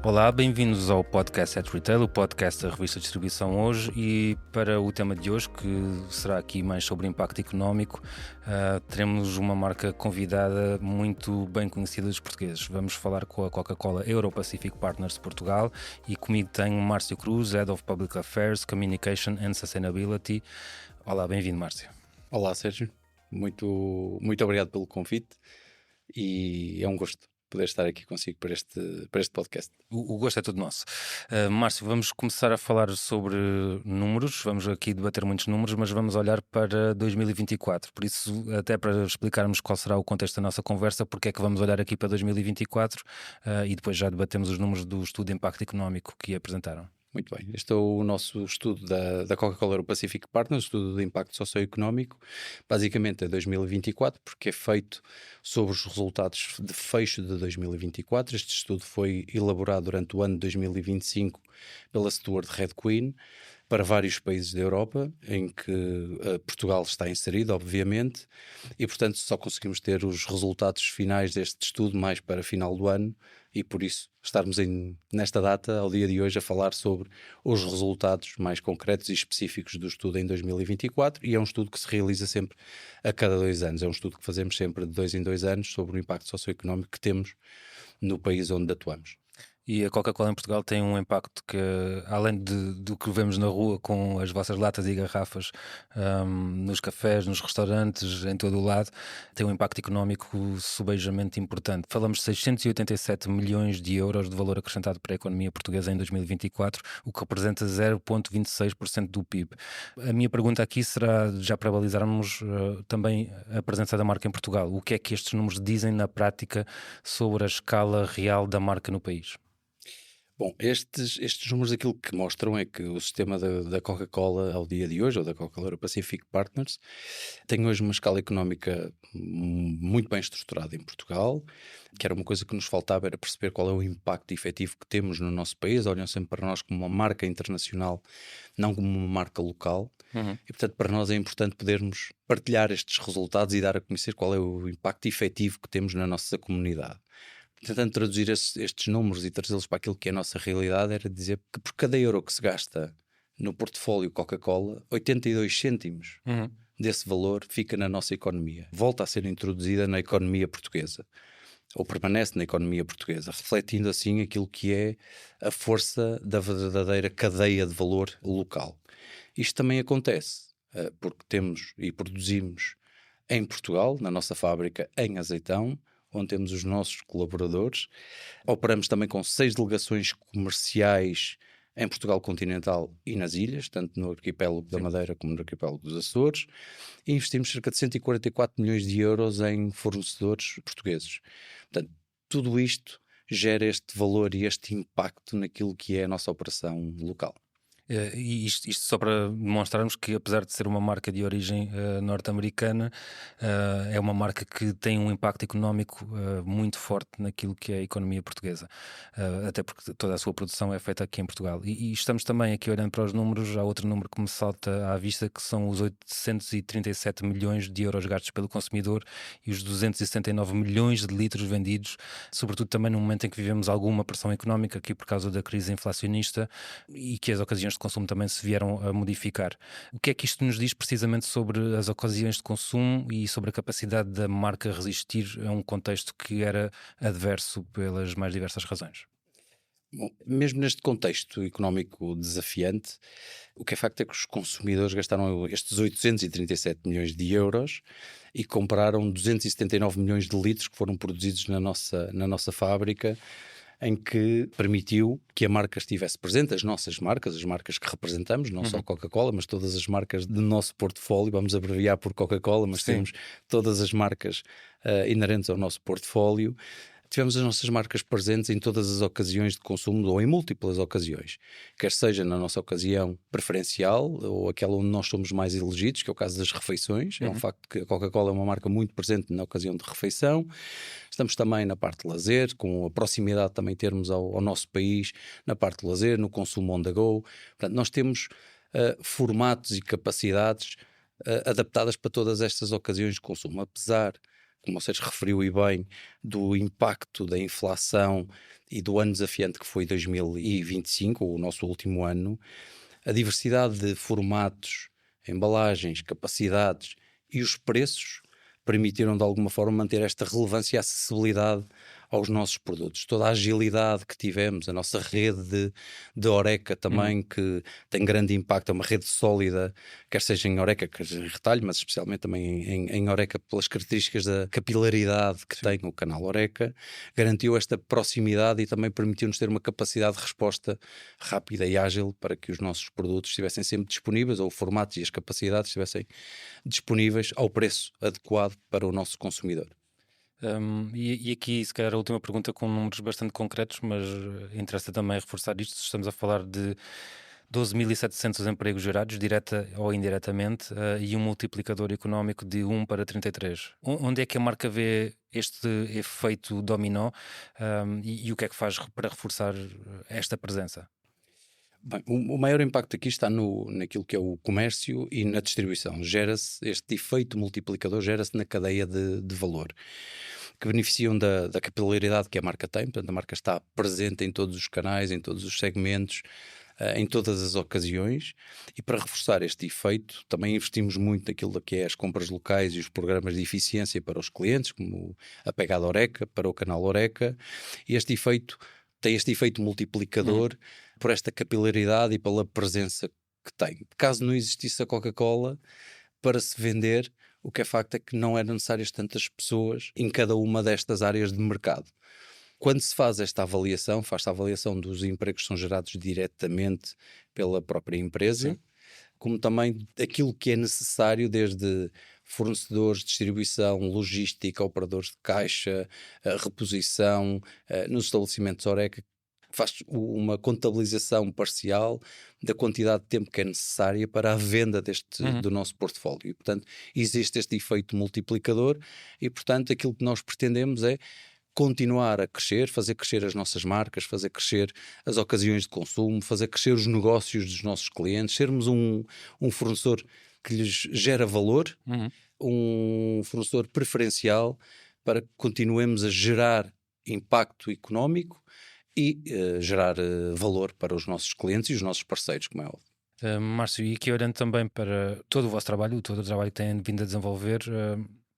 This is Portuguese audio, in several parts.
Olá, bem-vindos ao Podcast at Retail, o podcast da revista Distribuição Hoje, e para o tema de hoje, que será aqui mais sobre impacto económico, teremos uma marca convidada muito bem conhecida dos portugueses. Vamos falar com a Coca-Cola Euro-Pacific Partners de Portugal e comigo tenho Márcio Cruz, Head of Public Affairs, Communication and Sustainability. Olá, bem-vindo, Márcio. Olá, Sérgio. Muito obrigado pelo convite e é um gosto poder estar aqui consigo para este podcast. O gosto é todo nosso. Márcio, vamos começar a falar sobre números, vamos aqui debater muitos números, mas vamos olhar para 2024. Por isso, até para explicarmos qual será o contexto da nossa conversa, porque é que vamos olhar aqui para 2024 e depois já debatemos os números do estudo de impacto económico que apresentaram. Muito bem, este é o nosso estudo da Coca-Cola Euro-Pacific Partners, estudo de impacto socioeconómico, basicamente é 2024, porque é feito sobre os resultados de fecho de 2024. Este estudo foi elaborado durante o ano de 2025 pela Stewart Red Queen, para vários países da Europa, em que Portugal está inserido, obviamente, e portanto só conseguimos ter os resultados finais deste estudo mais para final do ano, e por isso estarmos nesta data, ao dia de hoje, a falar sobre os resultados mais concretos e específicos do estudo em 2024, e é um estudo que se realiza sempre a cada 2 anos, é um estudo que fazemos sempre de 2 em 2 anos sobre o impacto socioeconómico que temos no país onde atuamos. E a Coca-Cola em Portugal tem um impacto que, além do que vemos na rua com as vossas latas e garrafas, nos cafés, nos restaurantes, em todo o lado, tem um impacto económico subejamente importante. Falamos de 687 milhões de euros de valor acrescentado para a economia portuguesa em 2024, o que representa 0,26% do PIB. A minha pergunta aqui será, já para balizarmos também a presença da marca em Portugal, o que é que estes números dizem na prática sobre a escala real da marca no país? Bom, estes números aquilo que mostram é que o sistema da Coca-Cola ao dia de hoje, ou da Coca-Cola Pacific Partners, tem hoje uma escala económica muito bem estruturada em Portugal, que era uma coisa que nos faltava, era perceber qual é o impacto efetivo que temos no nosso país. Olham sempre para nós como uma marca internacional, não como uma marca local. E portanto para nós é importante podermos partilhar estes resultados e dar a conhecer qual é o impacto efetivo que temos na nossa comunidade. Tentando traduzir estes números e trazê-los para aquilo que é a nossa realidade, era dizer que por cada euro que se gasta no portfólio Coca-Cola, 82 cêntimos desse valor fica na nossa economia. Volta a ser introduzida na economia portuguesa, ou permanece na economia portuguesa, refletindo assim aquilo que é a força da verdadeira cadeia de valor local. Isto também acontece porque temos e produzimos em Portugal, na nossa fábrica em Azeitão, onde temos os nossos colaboradores. Operamos também com 6 delegações comerciais em Portugal continental e nas ilhas, tanto no arquipélago da Madeira como no arquipélago dos Açores, e investimos cerca de 144 milhões de euros em fornecedores portugueses. Portanto, tudo isto gera este valor e este impacto naquilo que é a nossa operação local. E isto só para demonstrarmos que, apesar de ser uma marca de origem norte-americana, é uma marca que tem um impacto económico muito forte naquilo que é a economia portuguesa, até porque toda a sua produção é feita aqui em Portugal. E estamos também aqui olhando para os números. Há outro número que me salta à vista, que são os 837 milhões de euros gastos pelo consumidor e os 279 milhões de litros vendidos, sobretudo também no momento em que vivemos alguma pressão económica aqui por causa da crise inflacionista e que as ocasiões de consumo também se vieram a modificar. O que é que isto nos diz precisamente sobre as ocasiões de consumo e sobre a capacidade da marca resistir a um contexto que era adverso pelas mais diversas razões? Bom, mesmo neste contexto económico desafiante, o que é facto é que os consumidores gastaram estes 837 milhões de euros e compraram 279 milhões de litros que foram produzidos na nossa fábrica, em que permitiu que a marca estivesse presente, as nossas marcas, as marcas que representamos, não só Coca-Cola, mas todas as marcas do nosso portfólio. Vamos abreviar por Coca-Cola, mas temos todas as marcas inerentes ao nosso portfólio. Tivemos as nossas marcas presentes em todas as ocasiões de consumo, ou em múltiplas ocasiões, quer seja na nossa ocasião preferencial ou aquela onde nós somos mais elegidos, que é o caso das refeições. É um facto que a Coca-Cola é uma marca muito presente na ocasião de refeição. Estamos também na parte de lazer, com a proximidade também termos ao nosso país, na parte de lazer, no consumo on the go. Portanto, nós temos formatos e capacidades adaptadas para todas estas ocasiões de consumo, apesar como o Sérgio referiu e bem, do impacto da inflação e do ano desafiante que foi 2025, o nosso último ano, a diversidade de formatos, embalagens, capacidades e os preços permitiram de alguma forma manter esta relevância e acessibilidade aos nossos produtos. Toda a agilidade que tivemos, a nossa rede de Horeca também, que tem grande impacto, é uma rede sólida, quer seja em Horeca, quer seja em retalho, mas especialmente também em Horeca, pelas características da capilaridade que tem o canal Horeca, garantiu esta proximidade e também permitiu-nos ter uma capacidade de resposta rápida e ágil para que os nossos produtos estivessem sempre disponíveis, ou o formato e as capacidades estivessem disponíveis ao preço adequado para o nosso consumidor. E aqui, se calhar, a última pergunta com números bastante concretos, mas interessa também reforçar isto. Estamos a falar de 12.700 empregos gerados, direta ou indiretamente, e um multiplicador económico de 1 para 33. Onde é que a marca vê este efeito dominó, e o que é que faz para reforçar esta presença? Bem, o maior impacto aqui está naquilo que é o comércio e na distribuição. Gera-se este efeito multiplicador, gera-se na cadeia de valor, que beneficiam da capilaridade que a marca tem. Portanto, a marca está presente em todos os canais, em todos os segmentos, em todas as ocasiões, e para reforçar este efeito também investimos muito naquilo que é as compras locais e os programas de eficiência para os clientes, como a pegada Horeca, para o canal Horeca, e este efeito tem este efeito multiplicador por esta capilaridade e pela presença que tem. Caso não existisse a Coca-Cola, para se vender, o que é facto é que não eram necessárias tantas pessoas em cada uma destas áreas de mercado. Quando se faz esta avaliação, faz-se a avaliação dos empregos que são gerados diretamente pela própria empresa, como também aquilo que é necessário, desde fornecedores, distribuição, logística, operadores de caixa, reposição, nos estabelecimentos Horeca, faz uma contabilização parcial da quantidade de tempo que é necessária para a venda do nosso portfólio. E, portanto, existe este efeito multiplicador e, portanto, aquilo que nós pretendemos é continuar a crescer, fazer crescer as nossas marcas, fazer crescer as ocasiões de consumo, fazer crescer os negócios dos nossos clientes, sermos um fornecedor que lhes gera valor, um fornecedor preferencial para que continuemos a gerar impacto económico e gerar valor para os nossos clientes e os nossos parceiros, como é óbvio. Márcio, e aqui olhando também para todo o vosso trabalho, todo o trabalho que têm vindo a desenvolver,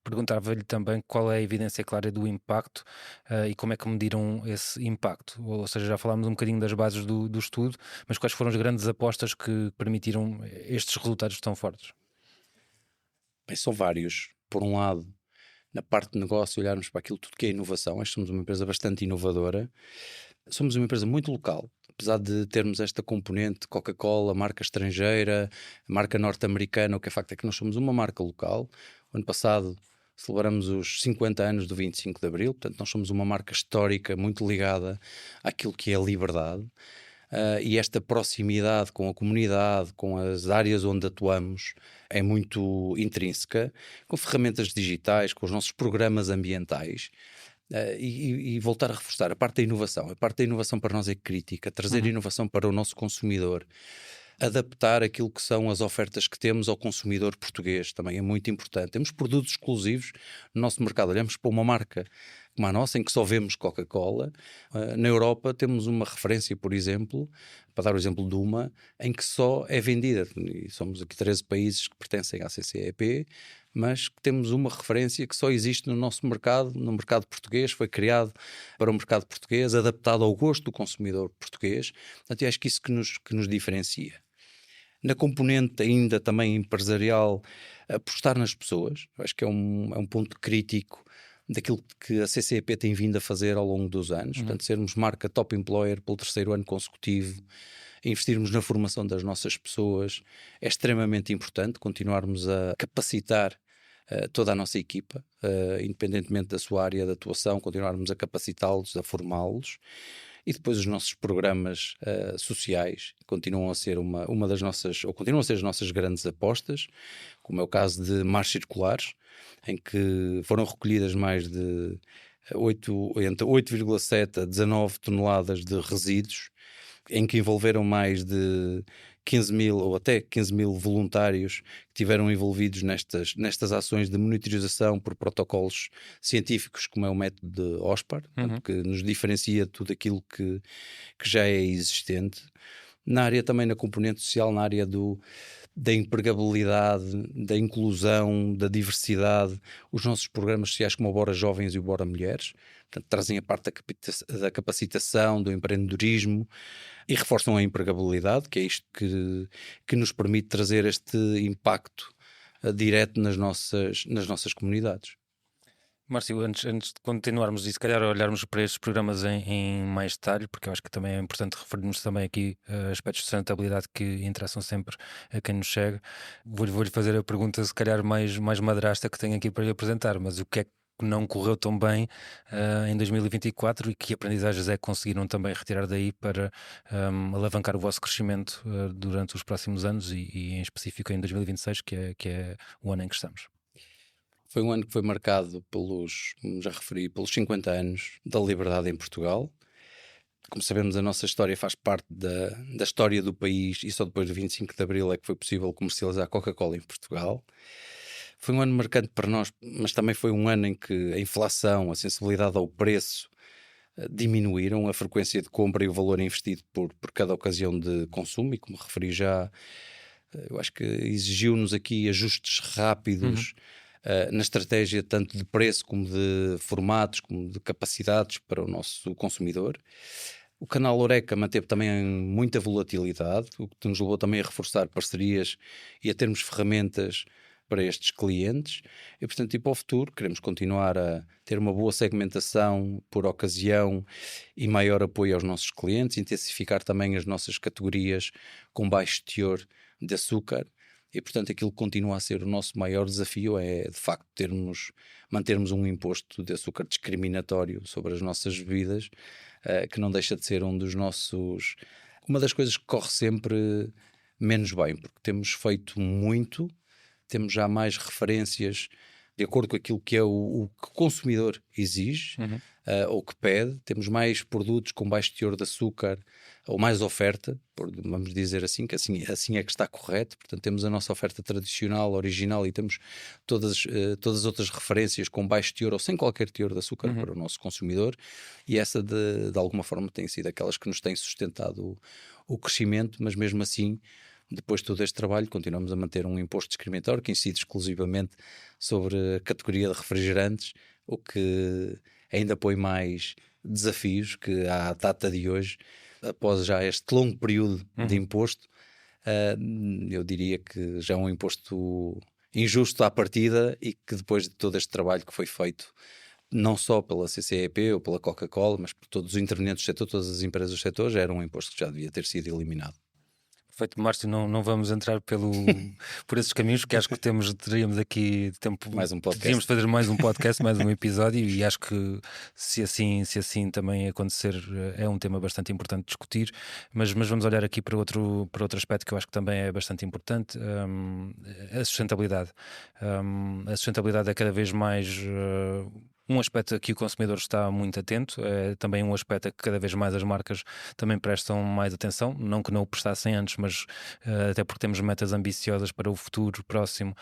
perguntava-lhe também qual é a evidência clara do impacto, e como é que mediram esse impacto. Ou seja, já falámos um bocadinho das bases do estudo, mas quais foram as grandes apostas que permitiram estes resultados tão fortes? Bem, são vários. Por um lado, na parte de negócio, olharmos para aquilo tudo que é inovação. Nós somos uma empresa bastante inovadora. Somos uma empresa muito local, apesar de termos esta componente Coca-Cola, marca estrangeira, marca norte-americana. O que é facto é que nós somos uma marca local. O ano passado celebramos os 50 anos do 25 de Abril, portanto nós somos uma marca histórica muito ligada àquilo que é a liberdade. E esta proximidade com a comunidade, com as áreas onde atuamos, é muito intrínseca, com ferramentas digitais, com os nossos programas ambientais. E voltar a reforçar a parte da inovação. A parte da inovação para nós é crítica, trazer inovação para o nosso consumidor, adaptar aquilo que são as ofertas que temos ao consumidor português, também é muito importante. Temos produtos exclusivos no nosso mercado, olhamos para uma marca como a nossa, em que só vemos Coca-Cola. Na Europa temos uma referência, por exemplo, para dar o exemplo de uma, em que só é vendida, e somos aqui 13 países que pertencem à CCEP, mas que temos uma referência que só existe no nosso mercado, no mercado português, foi criado para o mercado português, adaptado ao gosto do consumidor português. Portanto, eu acho que isso que nos diferencia. Na componente ainda também empresarial, apostar nas pessoas, eu acho que é um ponto crítico daquilo que a CCEP tem vindo a fazer ao longo dos anos. Portanto, sermos marca top employer pelo 3º ano consecutivo, investirmos na formação das nossas pessoas é extremamente importante, continuarmos a capacitar toda a nossa equipa, independentemente da sua área de atuação, continuarmos a capacitá-los, a formá-los. E depois os nossos programas sociais continuam a ser uma das nossas, ou continuam a ser as nossas grandes apostas, como é o caso de Mares Circulares, em que foram recolhidas mais de entre 8,7 a 19 toneladas de resíduos, em que envolveram mais de 15 mil ou até 15 mil voluntários que tiveram envolvidos nestas ações de monitorização por protocolos científicos, como é o método de OSPAR, que nos diferencia de tudo aquilo que já é existente. Na área também, na componente social, na área da empregabilidade, da inclusão, da diversidade, os nossos programas sociais como o Bora Jovens e o Bora Mulheres, portanto, trazem a parte da capacitação, do empreendedorismo e reforçam a empregabilidade, que é isto que nos permite trazer este impacto direto nas nossas comunidades. Márcio, antes de continuarmos e se calhar olharmos para estes programas em mais detalhe, porque eu acho que também é importante referirmos também aqui aspectos de sustentabilidade que interessam sempre a quem nos chega, vou-lhe fazer a pergunta se calhar mais madrasta que tenho aqui para lhe apresentar, mas o que é que não correu tão bem em 2024 e que aprendizagens é que conseguiram também retirar daí para alavancar o vosso crescimento durante os próximos anos e em específico em 2026, que é o ano em que estamos? Foi um ano que foi marcado já referi, pelos 50 anos da liberdade em Portugal. Como sabemos, a nossa história faz parte da história do país e só depois do 25 de Abril é que foi possível comercializar a Coca-Cola em Portugal. Foi um ano marcante para nós, mas também foi um ano em que a inflação, a sensibilidade ao preço diminuíram, a frequência de compra e o valor investido por cada ocasião de consumo, e como referi já, eu acho que exigiu-nos aqui ajustes rápidos na estratégia tanto de preço como de formatos, como de capacidades para o nosso consumidor. O canal Horeca manteve também muita volatilidade, o que nos levou também a reforçar parcerias e a termos ferramentas para estes clientes. E, portanto, para o futuro, queremos continuar a ter uma boa segmentação por ocasião e maior apoio aos nossos clientes, intensificar também as nossas categorias com baixo teor de açúcar. E, portanto, aquilo que continua a ser o nosso maior desafio é, de facto, mantermos um imposto de açúcar discriminatório sobre as nossas bebidas, que não deixa de ser uma das coisas que corre sempre menos bem, porque temos feito muito, temos já mais referências de acordo com aquilo que é o que o consumidor exige ou que pede, temos mais produtos com baixo teor de açúcar ou mais oferta, vamos dizer assim, que assim é que está correto. Portanto, temos a nossa oferta tradicional, original, e temos todas as outras referências com baixo teor ou sem qualquer teor de açúcar para o nosso consumidor, e essa de alguma forma tem sido aquelas que nos têm sustentado o crescimento, mas mesmo assim, depois de todo este trabalho, continuamos a manter um imposto discriminatório que incide exclusivamente sobre a categoria de refrigerantes, o que ainda põe mais desafios que à data de hoje, após já este longo período de imposto, eu diria que já é um imposto injusto à partida e que depois de todo este trabalho que foi feito, não só pela CCEP ou pela Coca-Cola, mas por todos os intervenientes do setor, todas as empresas do setor, já era um imposto que já devia ter sido eliminado. Perfeito, Márcio, não vamos entrar por esses caminhos, porque acho que teríamos aqui tempo, Mais um podcast. Devíamos fazer mais um podcast, mais um episódio, e acho que se assim também acontecer, é um tema bastante importante de discutir, mas vamos olhar aqui para outro aspecto que eu acho que também é bastante importante, a sustentabilidade. A sustentabilidade é cada vez mais um aspecto a que o consumidor está muito atento, é também um aspecto a que cada vez mais as marcas também prestam mais atenção, não que não o prestassem antes, mas até porque temos metas ambiciosas para o futuro próximo,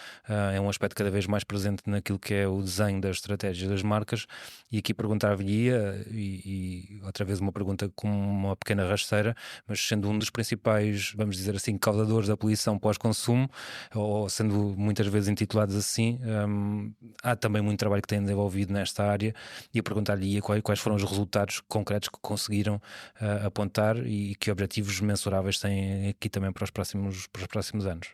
é um aspecto cada vez mais presente naquilo que é o desenho das estratégias das marcas. E aqui perguntar-lhe-ia, e outra vez uma pergunta com uma pequena rasteira, mas sendo um dos principais, vamos dizer assim, causadores da poluição pós-consumo, ou sendo muitas vezes intitulados assim, há também muito trabalho que têm desenvolvido nesta área, e a perguntar-lhe quais foram os resultados concretos que conseguiram apontar e que objetivos mensuráveis têm aqui também para os próximos anos.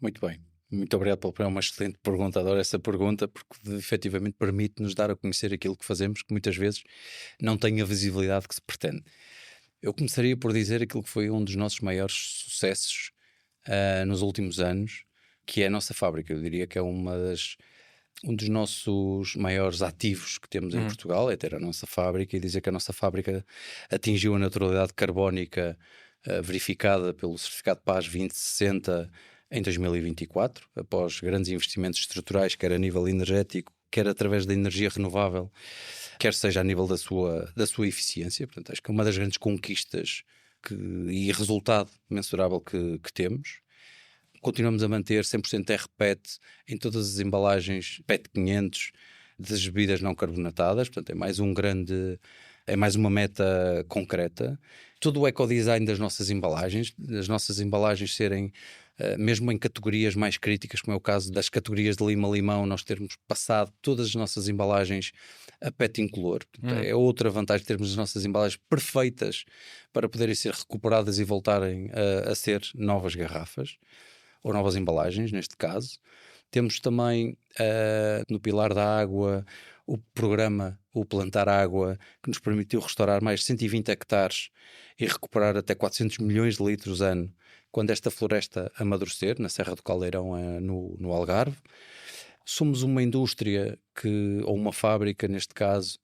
Muito bem, muito obrigado pela pergunta, é uma excelente pergunta, adoro essa pergunta, porque efetivamente permite-nos dar a conhecer aquilo que fazemos, que muitas vezes não tem a visibilidade que se pretende. Eu começaria por dizer aquilo que foi um dos nossos maiores sucessos nos últimos anos, que é a nossa fábrica. Eu diria que é um dos nossos maiores ativos que temos em Portugal, é ter a nossa fábrica, e dizer que a nossa fábrica atingiu a neutralidade carbónica verificada pelo certificado PAS 2060 em 2024, após grandes investimentos estruturais, quer a nível energético, quer através da energia renovável, quer seja a nível da sua eficiência. Portanto, acho que uma das grandes conquistas e resultado mensurável que temos. Continuamos a manter 100% RPET em todas as embalagens PET 500 das bebidas não carbonatadas, portanto é mais uma meta concreta. Todo o ecodesign das nossas embalagens serem, mesmo em categorias mais críticas, como é o caso das categorias de lima-limão, nós termos passado todas as nossas embalagens a PET incolor. Portanto, é outra vantagem termos as nossas embalagens perfeitas para poderem ser recuperadas e voltarem a ser novas garrafas, ou novas embalagens, neste caso. Temos também no pilar da água o programa O Plantar Água, que nos permitiu restaurar mais de 120 hectares e recuperar até 400 milhões de litros ano, quando esta floresta amadurecer, na Serra do Caldeirão, no Algarve. Somos uma indústria ou uma fábrica, neste caso,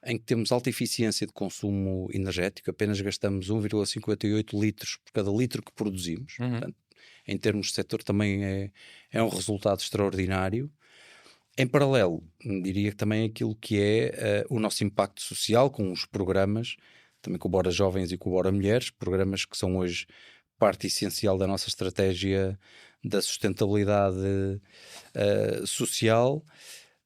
em que temos alta eficiência de consumo energético, apenas gastamos 1,58 litros por cada litro que produzimos. Portanto, em termos de setor também é um resultado extraordinário. Em paralelo, diria que também aquilo que é o nosso impacto social com os programas, também com o Bora Jovens e com o Bora Mulheres, programas que são hoje parte essencial da nossa estratégia da sustentabilidade social.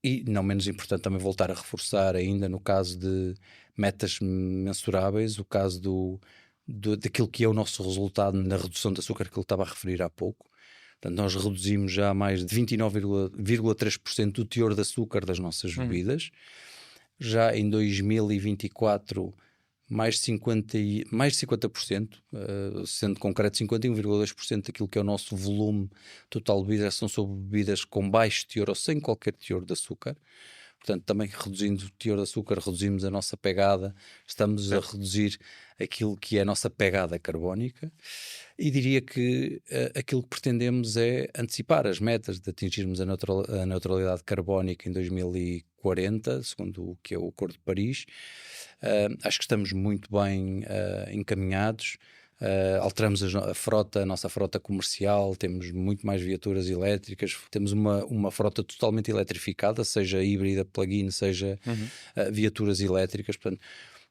E não menos importante também voltar a reforçar ainda no caso de metas mensuráveis, o caso daquilo que é o nosso resultado na redução de açúcar que ele estava a referir há pouco. Portanto, nós reduzimos já mais de 29,3% do teor de açúcar das nossas bebidas. Já em 2024, mais de 50%, sendo concreto 51,2% daquilo que é o nosso volume total de bebidas são sobre bebidas com baixo teor ou sem qualquer teor de açúcar. Portanto, também reduzindo o teor de açúcar, reduzimos a nossa pegada, estamos a reduzir aquilo que é a nossa pegada carbónica. E diria que aquilo que pretendemos é antecipar as metas de atingirmos a neutralidade carbónica em 2040, segundo o que é o Acordo de Paris. Acho que estamos muito bem encaminhados. Alteramos a nossa frota comercial, temos muito mais viaturas elétricas, temos uma frota totalmente eletrificada, seja híbrida, plug-in, seja viaturas elétricas. Portanto,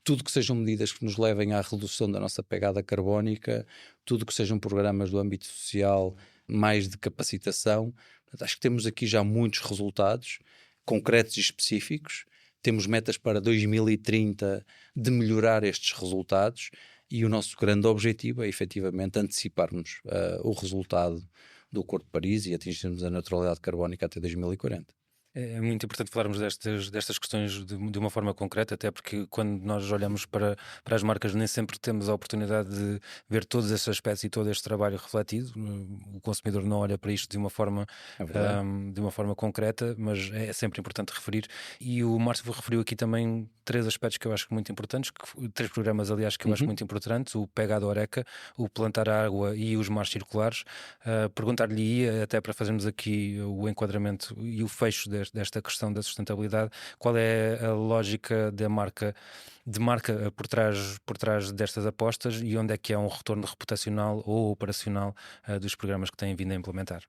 tudo que sejam medidas que nos levem à redução da nossa pegada carbónica, tudo que sejam programas do âmbito social, mais de capacitação. Portanto, acho que temos aqui já muitos resultados concretos e específicos. Temos metas para 2030 de melhorar estes resultados. E o nosso grande objetivo é, efetivamente, anteciparmos o resultado do Acordo de Paris e atingirmos a neutralidade carbónica até 2040. É muito importante falarmos destas questões de uma forma concreta, até porque quando nós olhamos para as marcas nem sempre temos a oportunidade de ver todos esses aspectos e todo este trabalho refletido. O consumidor não olha para isto de uma forma concreta, mas é sempre importante referir. E o Márcio referiu aqui também 3 aspectos que eu acho muito importantes, 3 programas, aliás, que eu acho muito importantes: o Pegada Oreca, o Plantar Água e os Mares Circulares. Perguntar-lhe, até para fazermos aqui o enquadramento e o fecho desta questão da sustentabilidade, qual é a lógica de marca por trás destas apostas e onde é que há um retorno reputacional ou operacional dos programas que têm vindo a implementar?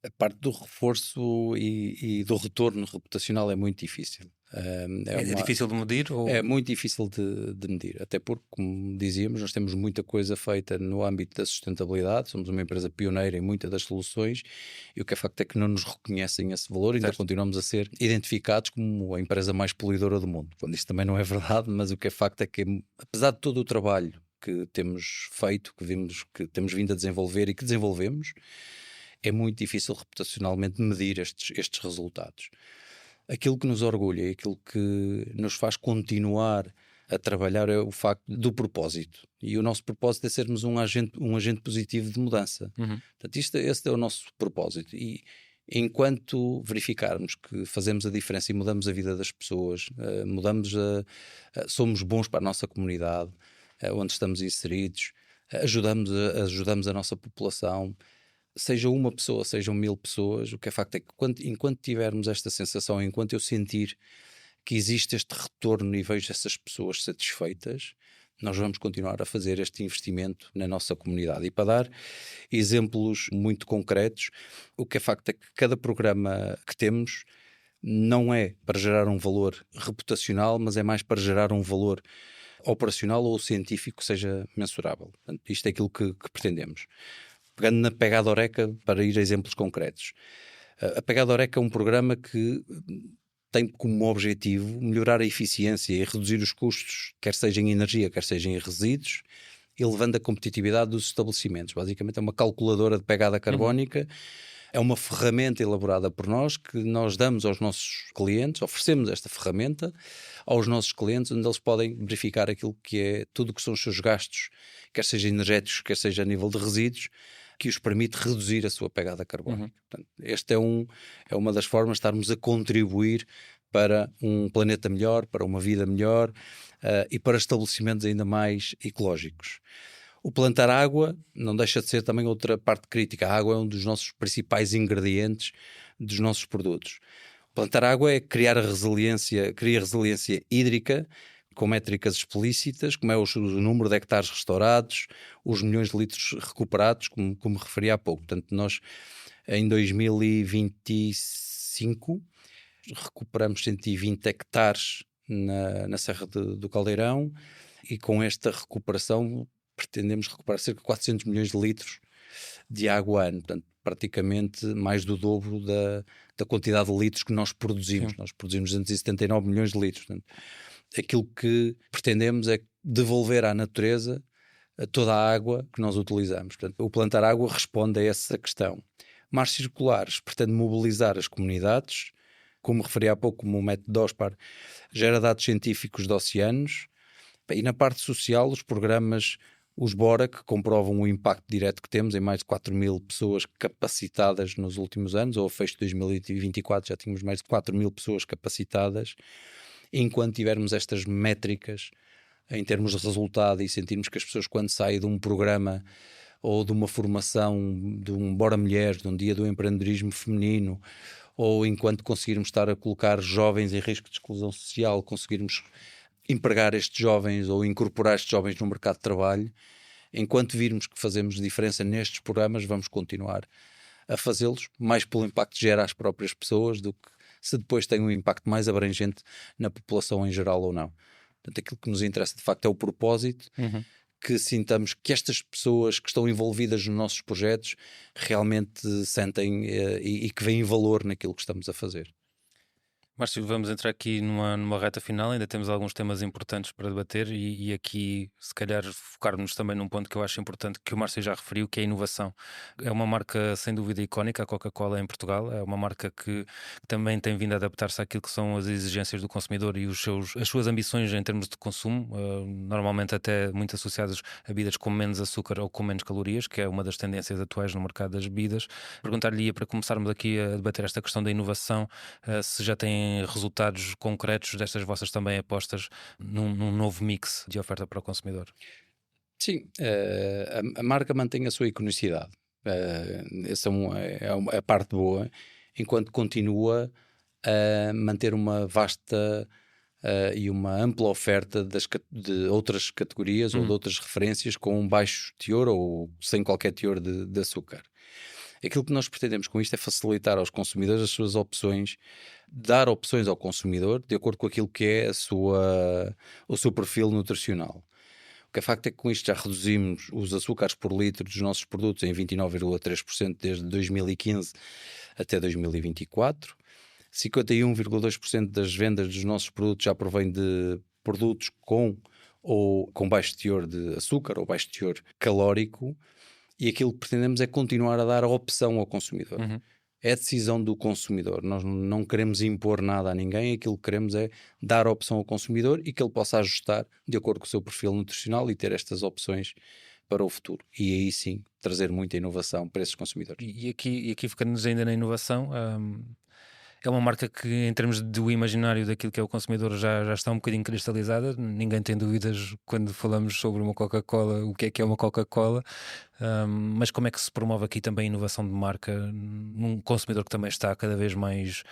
A parte do reforço e do retorno reputacional é muito difícil. É difícil de medir? Ou... É muito difícil de medir, até porque, como dizíamos, nós temos muita coisa feita no âmbito da sustentabilidade, somos uma empresa pioneira em muitas das soluções e o que é facto é que não nos reconhecem esse valor, ainda continuamos a ser identificados como a empresa mais poluidora do mundo, quando isso também não é verdade, mas o que é facto é que, apesar de todo o trabalho que temos feito, que temos vindo a desenvolver e que desenvolvemos, é muito difícil reputacionalmente medir estes resultados. Aquilo que nos orgulha e aquilo que nos faz continuar a trabalhar é o facto do propósito. E o nosso propósito é sermos um agente positivo de mudança. Portanto, esse é o nosso propósito. E enquanto verificarmos que fazemos a diferença e mudamos a vida das pessoas, somos bons para a nossa comunidade, onde estamos inseridos, ajudamos a nossa população, seja uma pessoa, sejam 1000 pessoas, o que é facto é que enquanto tivermos esta sensação, enquanto eu sentir que existe este retorno e vejo essas pessoas satisfeitas, nós vamos continuar a fazer este investimento na nossa comunidade. E para dar exemplos muito concretos, o que é facto é que cada programa que temos não é para gerar um valor reputacional, mas é mais para gerar um valor operacional ou científico seja mensurável. Portanto, isto é aquilo que pretendemos. Pegando na Pegada Horeca, para ir a exemplos concretos. A Pegada Horeca é um programa que tem como objetivo melhorar a eficiência e reduzir os custos, quer seja em energia, quer seja em resíduos, elevando a competitividade dos estabelecimentos. Basicamente é uma calculadora de pegada carbónica, é uma ferramenta elaborada por nós, que nós damos aos nossos clientes, oferecemos esta ferramenta aos nossos clientes, onde eles podem verificar aquilo que é tudo o que são os seus gastos, quer seja energéticos, quer seja a nível de resíduos, que os permite reduzir a sua pegada carbónica. Portanto, esta é uma das formas de estarmos a contribuir para um planeta melhor, para uma vida melhor e para estabelecimentos ainda mais ecológicos. O plantar água não deixa de ser também outra parte crítica. A água é um dos nossos principais ingredientes dos nossos produtos. Plantar água é criar resiliência hídrica, com métricas explícitas, como é o número de hectares restaurados, os milhões de litros recuperados, como referi há pouco. Portanto, nós em 2025 recuperamos 120 hectares na Serra do Caldeirão, e com esta recuperação pretendemos recuperar cerca de 400 milhões de litros de água ano. Portanto, praticamente mais do dobro da quantidade de litros que nós produzimos. Sim. Nós produzimos 279 milhões de litros. Portanto, aquilo que pretendemos é devolver à natureza toda a água que nós utilizamos. Portanto, o plantar água responde a essa questão. Mares circulares pretende mobilizar as comunidades, como referi há pouco, como o método DOSPAR gera dados científicos de oceanos, e na parte social os programas, os BORA, que comprovam o impacto direto que temos em mais de 4 mil pessoas capacitadas nos últimos anos, ou a fecho de 2024 já tínhamos mais de 4 mil pessoas capacitadas. Enquanto tivermos estas métricas em termos de resultado e sentirmos que as pessoas, quando saem de um programa ou de uma formação, de um Bora Mulheres, de um dia do empreendedorismo feminino, ou enquanto conseguirmos estar a colocar jovens em risco de exclusão social, conseguirmos empregar estes jovens ou incorporar estes jovens no mercado de trabalho, enquanto virmos que fazemos diferença nestes programas, vamos continuar a fazê-los, mais pelo impacto que gera às próprias pessoas do que se depois tem um impacto mais abrangente na população em geral ou não. Portanto, aquilo que nos interessa de facto é o propósito, que sintamos que estas pessoas que estão envolvidas nos nossos projetos realmente sentem e que veem valor naquilo que estamos a fazer. Márcio, vamos entrar aqui numa reta final, ainda temos alguns temas importantes para debater e aqui se calhar focarmos também num ponto que eu acho importante, que o Márcio já referiu, que é a inovação. É uma marca sem dúvida icónica, a Coca-Cola em Portugal, é uma marca que também tem vindo a adaptar-se àquilo que são as exigências do consumidor e as suas ambições em termos de consumo, normalmente até muito associadas a bebidas com menos açúcar ou com menos calorias, que é uma das tendências atuais no mercado das bebidas. Perguntar-lhe, para começarmos aqui a debater esta questão da inovação, se já têm resultados concretos destas vossas também apostas num novo mix de oferta para o consumidor. Sim, a marca mantém a sua iconicidade. Essa é a parte boa, enquanto continua a manter uma vasta e uma ampla oferta de outras categorias ou de outras referências com um baixo teor ou sem qualquer teor de açúcar. Aquilo que nós pretendemos com isto é facilitar aos consumidores as suas opções, dar opções ao consumidor de acordo com aquilo que é o seu perfil nutricional. O que é facto é que com isto já reduzimos os açúcares por litro dos nossos produtos em 29,3% desde 2015 até 2024. 51,2% das vendas dos nossos produtos já provém de produtos com baixo teor de açúcar ou baixo teor calórico. E aquilo que pretendemos é continuar a dar a opção ao consumidor. É a decisão do consumidor. Nós não queremos impor nada a ninguém, aquilo que queremos é dar a opção ao consumidor e que ele possa ajustar de acordo com o seu perfil nutricional e ter estas opções para o futuro. E aí sim, trazer muita inovação para esses consumidores. E aqui ficando-nos ainda na inovação, é uma marca que, em termos do imaginário daquilo que é o consumidor, já está um bocadinho cristalizada. Ninguém tem dúvidas quando falamos sobre uma Coca-Cola, o que é uma Coca-Cola. Mas como é que se promove aqui também a inovação de marca num consumidor que também está cada vez mais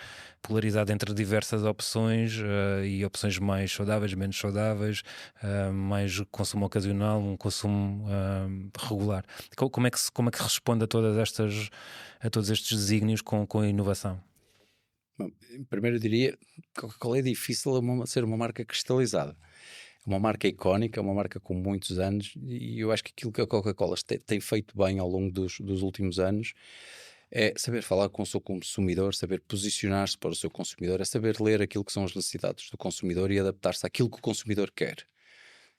polarizado entre diversas opções e opções mais saudáveis, menos saudáveis, mais consumo ocasional, um consumo regular? Como é que responde a todos estes desígnios com a inovação? Bom, primeiro eu diria que Coca-Cola é difícil ser uma marca cristalizada. É uma marca icónica, é uma marca com muitos anos, e eu acho que aquilo que a Coca-Cola tem feito bem ao longo dos últimos anos é saber falar com o seu consumidor, saber posicionar-se para o seu consumidor, é saber ler aquilo que são as necessidades do consumidor e adaptar-se àquilo que o consumidor quer.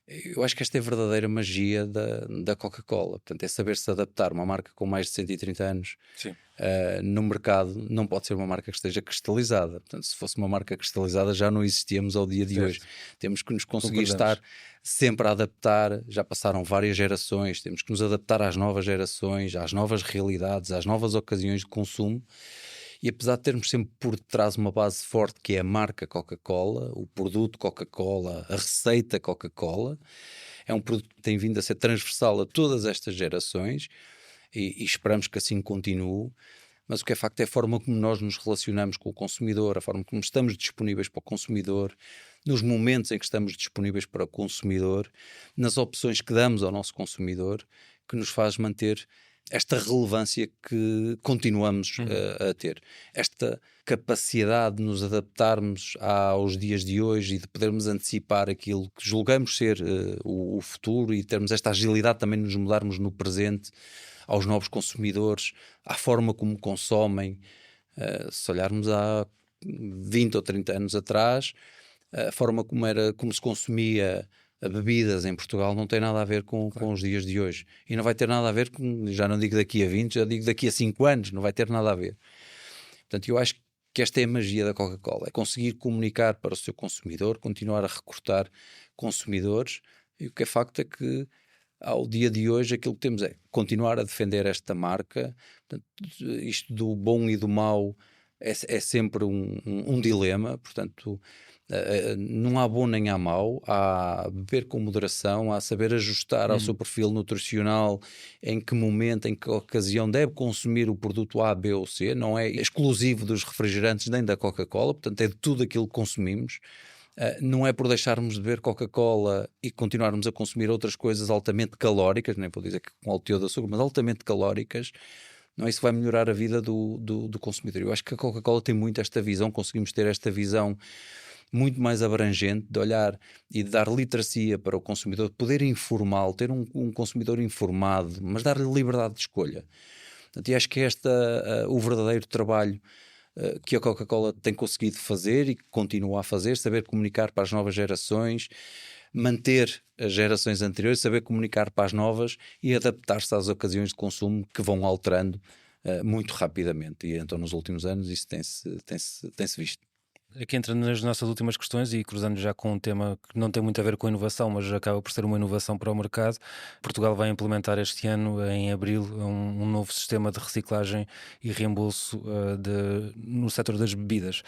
Eu acho que esta é a verdadeira magia da Coca-Cola. Portanto, é saber-se adaptar. Uma marca com mais de 130 anos Sim. no mercado não pode ser uma marca que esteja cristalizada. Portanto, se fosse uma marca cristalizada já não existíamos ao dia de hoje. Certo. Temos que nos conseguir Concordamos. estar sempre a adaptar. Já passaram várias gerações, temos que nos adaptar às novas gerações, às novas realidades, às novas ocasiões de consumo. E apesar de termos sempre por detrás uma base forte que é a marca Coca-Cola, o produto Coca-Cola, a receita Coca-Cola, é um produto que tem vindo a ser transversal a todas estas gerações e esperamos que assim continue. Mas o que é facto é a forma como nós nos relacionamos com o consumidor, a forma como estamos disponíveis para o consumidor, nos momentos em que estamos disponíveis para o consumidor, nas opções que damos ao nosso consumidor, que nos faz manter esta relevância que continuamos a ter. Esta capacidade de nos adaptarmos aos dias de hoje e de podermos antecipar aquilo que julgamos ser o futuro e termos esta agilidade também de nos mudarmos no presente aos novos consumidores, à forma como consomem. Se olharmos há 20 ou 30 anos atrás, a forma como se consumia bebidas em Portugal não tem nada a ver com os dias de hoje. E não vai ter nada a ver com, já não digo daqui a 20, já digo daqui a 5 anos, não vai ter nada a ver. Portanto, eu acho que esta é a magia da Coca-Cola, é conseguir comunicar para o seu consumidor, continuar a recrutar consumidores, e o que é facto é que ao dia de hoje aquilo que temos é continuar a defender esta marca. Portanto, isto do bom e do mau é sempre um dilema, portanto não há bom nem há mau, há beber com moderação, há saber ajustar ao seu perfil nutricional, em que momento, em que ocasião deve consumir o produto A, B ou C, não é exclusivo dos refrigerantes nem da Coca-Cola, portanto é de tudo aquilo que consumimos. Não é por deixarmos de beber Coca-Cola e continuarmos a consumir outras coisas altamente calóricas, nem vou dizer que com alto teor de açúcar, mas altamente calóricas, não é isso que vai melhorar a vida do consumidor. Eu acho que a Coca-Cola tem muito esta visão, conseguimos ter esta visão muito mais abrangente de olhar e de dar literacia para o consumidor, de poder informá-lo, ter um consumidor informado, mas dar-lhe liberdade de escolha. Portanto, e acho que o verdadeiro trabalho que a Coca-Cola tem conseguido fazer e que continua a fazer, saber comunicar para as novas gerações, manter as gerações anteriores, saber comunicar para as novas e adaptar-se às ocasiões de consumo que vão alterando muito rapidamente. E então nos últimos anos isso tem-se visto. Aqui entrando nas nossas últimas questões e cruzando já com um tema que não tem muito a ver com inovação, mas acaba por ser uma inovação para o mercado. Portugal vai implementar este ano, em abril, um novo sistema de reciclagem e reembolso no setor das bebidas.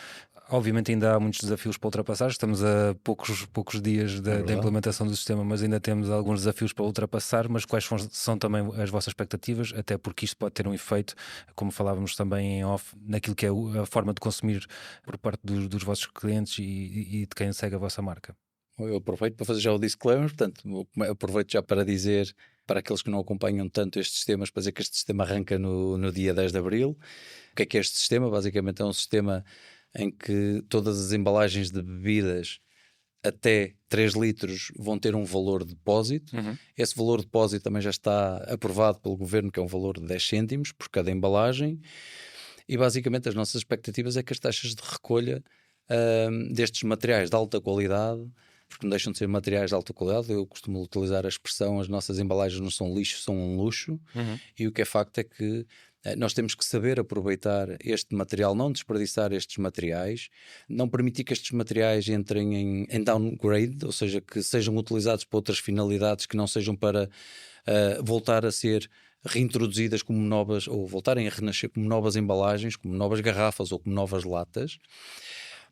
Obviamente ainda há muitos desafios para ultrapassar, estamos a poucos dias da implementação do sistema, mas ainda temos alguns desafios para ultrapassar. Mas quais são também as vossas expectativas? Até porque isto pode ter um efeito, como falávamos também em off, naquilo que é a forma de consumir por parte dos vossos clientes e de quem segue a vossa marca. Eu aproveito para fazer já o disclaimer, portanto, aproveito já para dizer para aqueles que não acompanham tanto estes sistemas, para dizer que este sistema arranca no dia 10 de Abril. O que é este sistema? Basicamente é um sistema em que todas as embalagens de bebidas até 3 litros vão ter um valor de depósito. Esse valor de depósito também já está aprovado pelo governo, que é um valor de 10 cêntimos por cada embalagem. E basicamente as nossas expectativas é que as taxas de recolha destes materiais de alta qualidade, porque não deixam de ser materiais de alta qualidade, eu costumo utilizar a expressão: as nossas embalagens não são lixo, são um luxo. E o que é facto é que nós temos que saber aproveitar este material, não desperdiçar estes materiais, não permitir que estes materiais entrem em downgrade, ou seja, que sejam utilizados para outras finalidades que não sejam para voltar a ser reintroduzidas como novas, ou voltarem a renascer como novas embalagens, como novas garrafas ou como novas latas.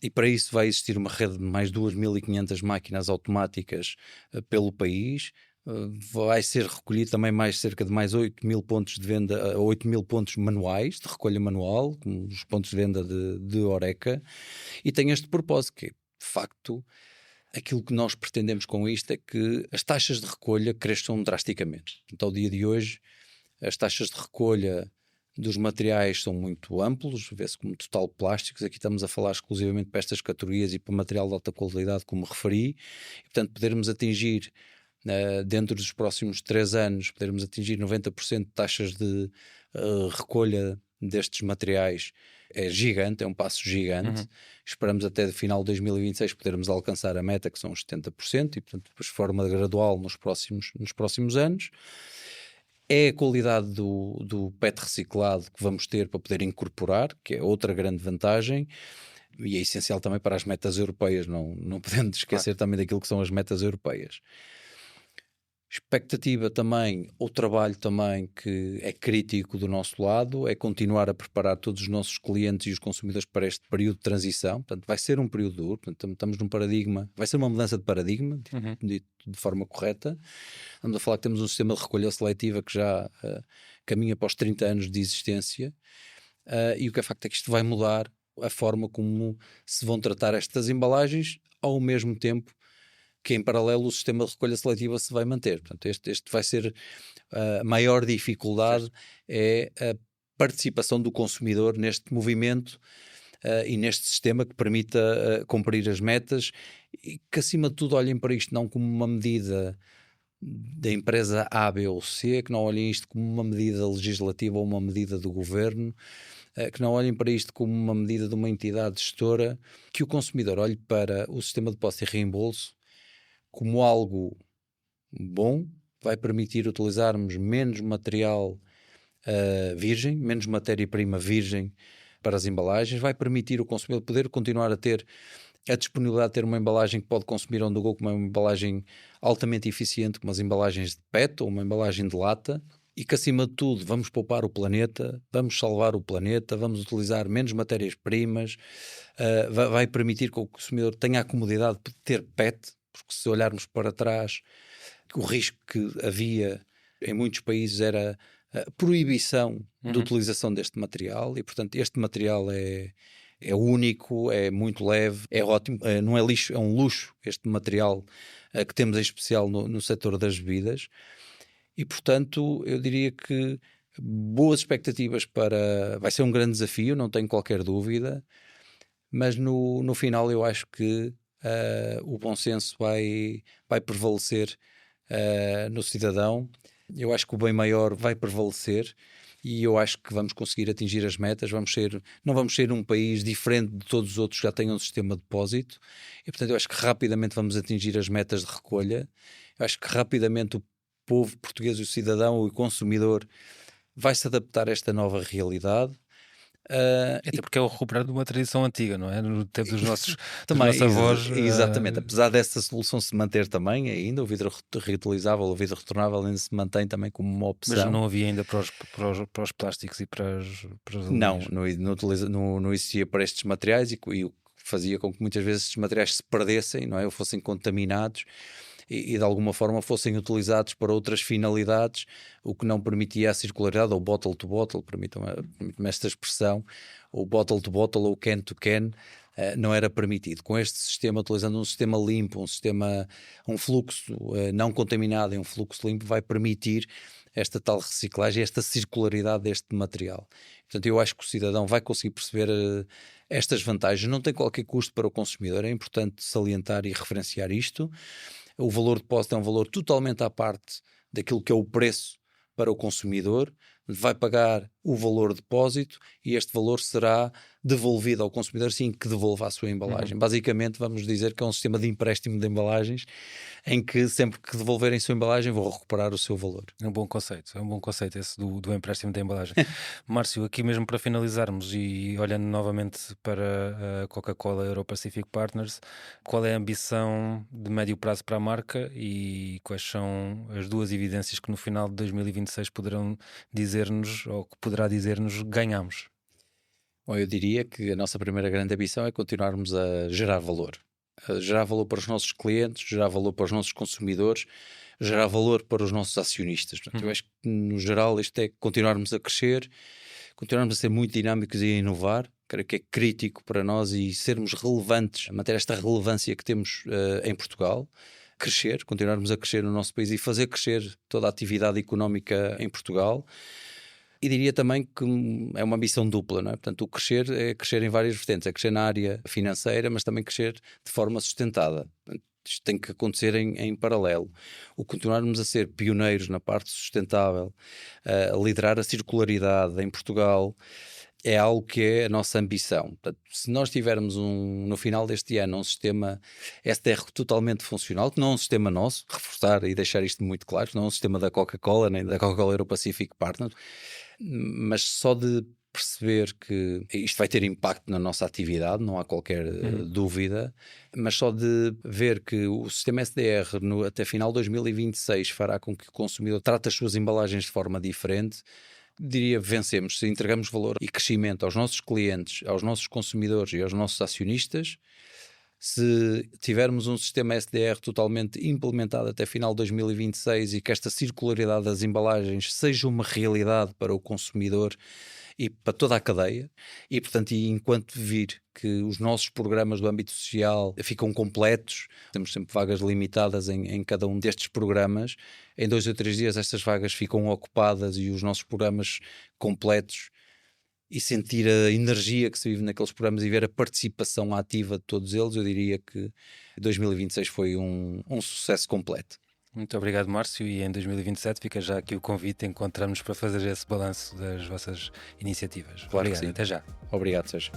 E para isso vai existir uma rede de mais 2.500 máquinas automáticas pelo país. Vai ser recolhido também cerca de mais 8.000 pontos de venda, 8.000 pontos manuais de recolha manual, como os pontos de venda de Horeca, e tem este propósito, que é, de facto, aquilo que nós pretendemos com isto é que as taxas de recolha cresçam drasticamente. Então, ao dia de hoje, as taxas de recolha dos materiais são muito amplos, vê-se como total plásticos. Aqui estamos a falar exclusivamente para estas categorias e para material de alta qualidade, como referi, e, portanto, podermos atingir, dentro dos próximos 3 anos, podermos atingir 90% de taxas de recolha destes materiais é gigante, é um passo gigante. Esperamos até de final de 2026 podermos alcançar a meta, que são os 70%, e, portanto, depois de forma gradual nos próximos anos. É a qualidade do PET reciclado que vamos ter para poder incorporar, que é outra grande vantagem, e é essencial também para as metas europeias, não podemos esquecer também daquilo que são as metas europeias. Expectativa também, o trabalho também que é crítico do nosso lado, é continuar a preparar todos os nossos clientes e os consumidores para este período de transição. Portanto, vai ser um período duro, portanto, estamos num paradigma, vai ser uma mudança de paradigma, de forma correta. Estamos a falar que temos um sistema de recolha seletiva que já caminha para os 30 anos de existência, e o que é facto é que isto vai mudar a forma como se vão tratar estas embalagens, ao mesmo tempo que em paralelo o sistema de recolha seletiva se vai manter. Portanto, este vai ser a maior dificuldade, é a participação do consumidor neste movimento e neste sistema que permita cumprir as metas, e que acima de tudo olhem para isto não como uma medida da empresa A, B ou C, que não olhem isto como uma medida legislativa ou uma medida do governo, que não olhem para isto como uma medida de uma entidade gestora, que o consumidor olhe para o sistema de depósito e reembolso como algo bom, vai permitir utilizarmos menos material virgem, menos matéria-prima virgem para as embalagens, vai permitir o consumidor poder continuar a ter a disponibilidade de ter uma embalagem que pode consumir on the go, como uma embalagem altamente eficiente, como as embalagens de PET ou uma embalagem de lata, e que acima de tudo vamos poupar o planeta, vamos salvar o planeta, vamos utilizar menos matérias-primas, vai permitir que o consumidor tenha a comodidade de ter PET, porque se olharmos para trás, o risco que havia em muitos países era a proibição de utilização deste material, e portanto este material é único, é muito leve, é ótimo, não é lixo, é um luxo este material que temos em especial no setor das bebidas, e portanto eu diria que boas expectativas vai ser um grande desafio, não tenho qualquer dúvida, mas no final eu acho que o bom senso vai prevalecer no cidadão. Eu acho que o bem maior vai prevalecer, e eu acho que vamos conseguir atingir as metas. Não vamos ser um país diferente de todos os outros que já tenham um sistema de depósito, e portanto eu acho que rapidamente vamos atingir as metas de recolha. Eu acho que rapidamente o povo português, o cidadão, o consumidor vai se adaptar a esta nova realidade. Até porque é o recuperar de uma tradição antiga, não é? No tempo dos nossos avós. Exatamente, apesar dessa solução se manter também ainda, o vidro reutilizável, o vidro retornável ainda se mantém também como uma opção. Mas não havia ainda para os plásticos e para os não existia para estes materiais, e o que fazia com que muitas vezes estes materiais se perdessem, não é? Ou fossem contaminados e de alguma forma fossem utilizados para outras finalidades, o que não permitia a circularidade, ou bottle to bottle, permitam-me esta expressão, ou bottle to bottle ou can to can, não era permitido. Com este sistema, utilizando um sistema limpo, um fluxo não contaminado e um fluxo limpo, vai permitir esta tal reciclagem, esta circularidade deste material. Portanto, eu acho que o cidadão vai conseguir perceber estas vantagens, não tem qualquer custo para o consumidor, é importante salientar e referenciar isto. O valor de depósito é um valor totalmente à parte daquilo que é o preço para o consumidor, vai pagar o valor de depósito e este valor será devolvido ao consumidor assim que devolva a sua embalagem. Basicamente vamos dizer que é um sistema de empréstimo de embalagens, em que sempre que devolverem a sua embalagem vão recuperar o seu valor. É um bom conceito esse do empréstimo da embalagem. Márcio, aqui mesmo para finalizarmos e olhando novamente para a Coca-Cola Euro-Pacific Partners, qual é a ambição de médio prazo para a marca e quais são as duas evidências que no final de 2026 poderão dizer-nos, ou que poderá dizer-nos, ganhamos? Bom, eu diria que a nossa primeira grande ambição é continuarmos a gerar valor. Gerar valor para os nossos clientes, gerar valor para os nossos consumidores, gerar valor para os nossos acionistas. Portanto, eu acho que no geral isto é continuarmos a crescer, continuarmos a ser muito dinâmicos e a inovar. Creio que é crítico para nós e sermos relevantes, manter esta relevância que temos em Portugal, continuarmos a crescer no nosso país e fazer crescer toda a atividade económica em Portugal. E diria também que é uma ambição dupla, não é? Portanto, o crescer é crescer em várias vertentes, é crescer na área financeira, mas também crescer de forma sustentada. Portanto, isto tem que acontecer em paralelo. O continuarmos a ser pioneiros na parte sustentável, a liderar a circularidade em Portugal, é algo que é a nossa ambição. Portanto, se nós tivermos no final deste ano um sistema SDR totalmente funcional, que não é um sistema nosso, reforçar e deixar isto muito claro, não é um sistema da Coca-Cola nem da Coca-Cola Euro-Pacific Partners, mas só de perceber que isto vai ter impacto na nossa atividade, não há qualquer dúvida, mas só de ver que o sistema SDR até final de 2026 fará com que o consumidor trate as suas embalagens de forma diferente, diria vencemos. Se entregamos valor e crescimento aos nossos clientes, aos nossos consumidores e aos nossos acionistas, se tivermos um sistema SDR totalmente implementado até final de 2026 e que esta circularidade das embalagens seja uma realidade para o consumidor e para toda a cadeia, e portanto, enquanto vir que os nossos programas do âmbito social ficam completos, temos sempre vagas limitadas em cada um destes programas, em 2 ou 3 dias estas vagas ficam ocupadas e os nossos programas completos, e sentir a energia que se vive naqueles programas e ver a participação ativa de todos eles, eu diria que 2026 foi um sucesso completo. Muito obrigado, Márcio, e em 2027 fica já aqui o convite, encontramos para fazer esse balanço das vossas iniciativas. Claro Obrigado, que sim. até já. Obrigado, Sérgio.